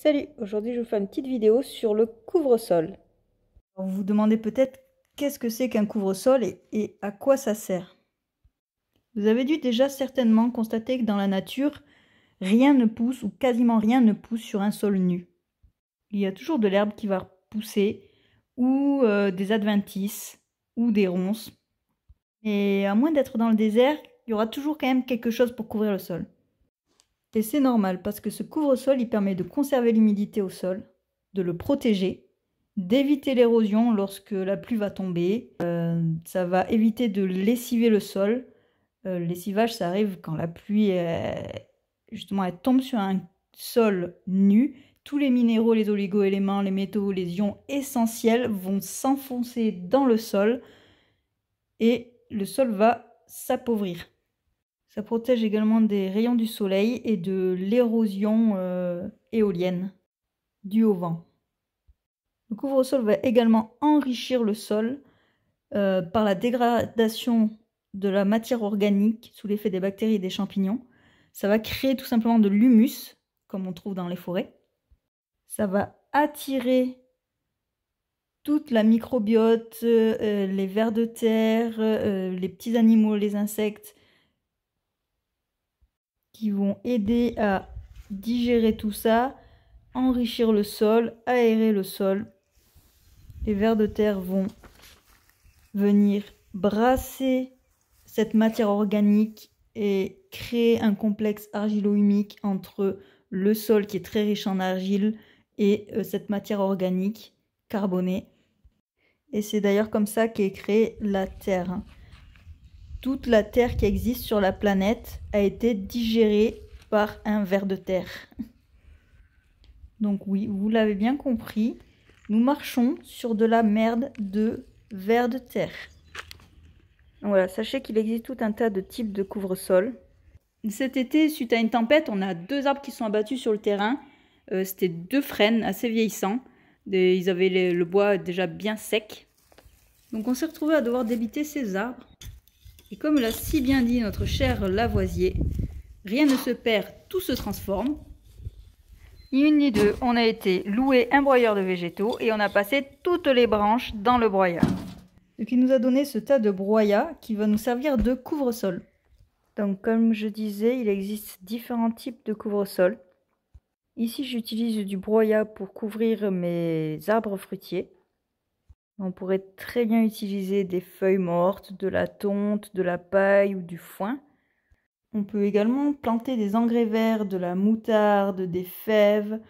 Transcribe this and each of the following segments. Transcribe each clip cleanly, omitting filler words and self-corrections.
Salut, aujourd'hui je vous fais une petite vidéo sur le couvre-sol. Vous vous demandez peut-être qu'est-ce que c'est qu'un couvre-sol et à quoi ça sert. Vous avez dû déjà certainement constater que dans la nature, rien ne pousse ou quasiment rien ne pousse sur un sol nu. Il y a toujours de l'herbe qui va pousser ou des adventices ou des ronces. Et à moins d'être dans le désert, il y aura toujours quand même quelque chose pour couvrir le sol. Et c'est normal parce que ce couvre-sol, il permet de conserver l'humidité au sol, de le protéger, d'éviter l'érosion lorsque la pluie va tomber. Ça va éviter de lessiver le sol. Le lessivage, ça arrive quand la pluie, justement, elle tombe sur un sol nu. Tous les minéraux, les oligo-éléments, les métaux, les ions essentiels vont s'enfoncer dans le sol et le sol va s'appauvrir. Ça protège également des rayons du soleil et de l'érosion éolienne due au vent. Le couvre-sol va également enrichir le sol par la dégradation de la matière organique sous l'effet des bactéries et des champignons. Ça va créer tout simplement de l'humus, comme on trouve dans les forêts. Ça va attirer toute la microbiote, les vers de terre, les petits animaux, les insectes, qui vont aider à digérer tout ça, enrichir le sol, aérer le sol. Les vers de terre vont venir brasser cette matière organique et créer un complexe argilo-humique entre le sol qui est très riche en argile et cette matière organique carbonée. Et c'est d'ailleurs comme ça qu'est créée la Terre. Toute la terre qui existe sur la planète a été digérée par un ver de terre. Donc oui, vous l'avez bien compris, nous marchons sur de la merde de vers de terre. Donc voilà, sachez qu'il existe tout un tas de types de couvre-sol. Cet été, suite à une tempête, on a 2 arbres qui sont abattus sur le terrain. C'était 2 frênes assez vieillissants. Ils avaient le bois déjà bien sec. Donc on s'est retrouvé à devoir débiter ces arbres. Et comme l'a si bien dit notre cher Lavoisier, rien ne se perd, tout se transforme. Ni une ni deux, on a été louer un broyeur de végétaux et on a passé toutes les branches dans le broyeur. Ce qui nous a donné ce tas de broyats qui va nous servir de couvre-sol. Donc comme je disais, il existe différents types de couvre-sol. Ici j'utilise du broyat pour couvrir mes arbres fruitiers. On pourrait très bien utiliser des feuilles mortes, de la tonte, de la paille ou du foin. On peut également planter des engrais verts, de la moutarde, des fèves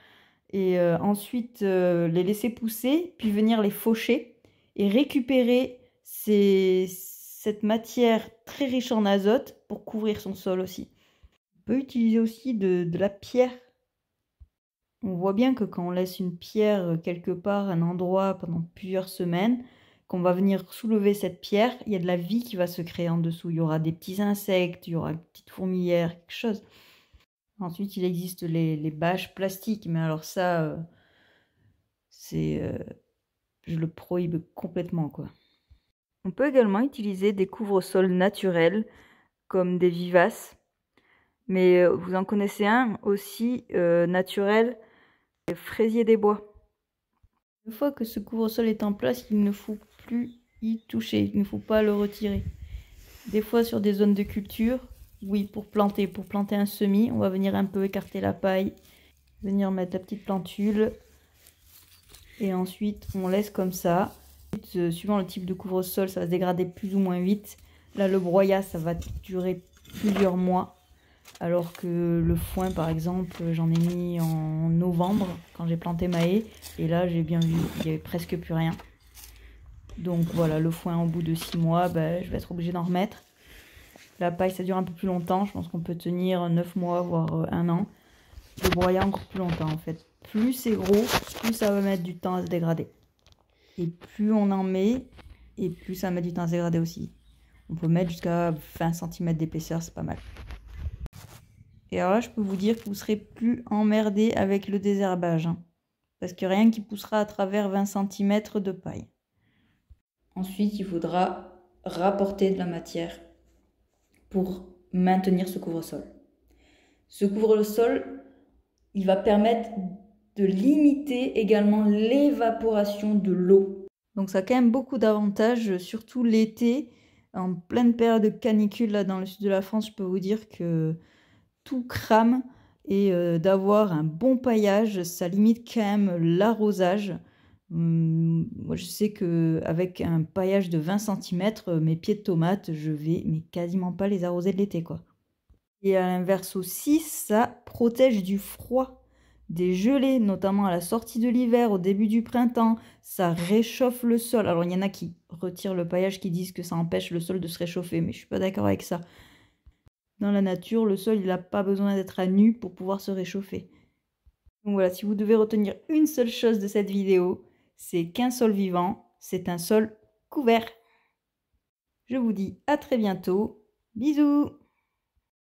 et ensuite les laisser pousser, puis venir les faucher et récupérer cette matière très riche en azote pour couvrir son sol aussi. On peut utiliser aussi de la pierre. On voit bien que quand on laisse une pierre quelque part, un endroit pendant plusieurs semaines, qu'on va venir soulever cette pierre, il y a de la vie qui va se créer en dessous. Il y aura des petits insectes, il y aura une petite fourmilière, quelque chose. Ensuite, il existe les bâches plastiques, mais alors ça, je le prohibe complètement, quoi. On peut également utiliser des couvre-sols naturels, comme des vivaces, mais vous en connaissez un aussi naturel, le fraisier des bois. Une fois que ce couvre-sol est en place, il ne faut plus y toucher, il ne faut pas le retirer. Des fois sur des zones de culture, oui, pour planter un semis, on va venir un peu écarter la paille, venir mettre la petite plantule, et ensuite on laisse comme ça. Suivant le type de couvre-sol, ça va se dégrader plus ou moins vite. Là, le broyat, ça va durer plusieurs mois. Alors que le foin, par exemple, j'en ai mis en novembre, quand j'ai planté ma haie. Et là, j'ai bien vu, il n'y avait presque plus rien. Donc voilà, le foin, au bout de 6 mois, je vais être obligée d'en remettre. La paille, ça dure un peu plus longtemps. Je pense qu'on peut tenir 9 mois, voire 1 an. Le broyat, encore plus longtemps, en fait. Plus c'est gros, plus ça va mettre du temps à se dégrader. Et plus on en met, et plus ça met du temps à se dégrader aussi. On peut mettre jusqu'à 20 cm d'épaisseur, c'est pas mal. Et alors là, je peux vous dire que vous serez plus emmerdé avec le désherbage. Parce qu'il n'y a rien qui poussera à travers 20 cm de paille. Ensuite, il faudra rapporter de la matière pour maintenir ce couvre-sol. Ce couvre-sol, il va permettre de limiter également l'évaporation de l'eau. Donc ça a quand même beaucoup d'avantages, surtout l'été. En pleine période de canicule, là, dans le sud de la France, je peux vous dire que tout crame. Et d'avoir un bon paillage, ça limite quand même l'arrosage. Moi, je sais qu'avec un paillage de 20 cm, mes pieds de tomates, je vais mais quasiment pas les arroser de l'été, quoi. Et à l'inverse aussi, ça protège du froid. Des gelées, notamment à la sortie de l'hiver, au début du printemps, ça réchauffe le sol. Alors, il y en a qui retirent le paillage, qui disent que ça empêche le sol de se réchauffer, mais je suis pas d'accord avec ça. Dans la nature, le sol, il n'a pas besoin d'être à nu pour pouvoir se réchauffer. Donc voilà, si vous devez retenir une seule chose de cette vidéo, c'est qu'un sol vivant, c'est un sol couvert. Je vous dis à très bientôt. Bisous!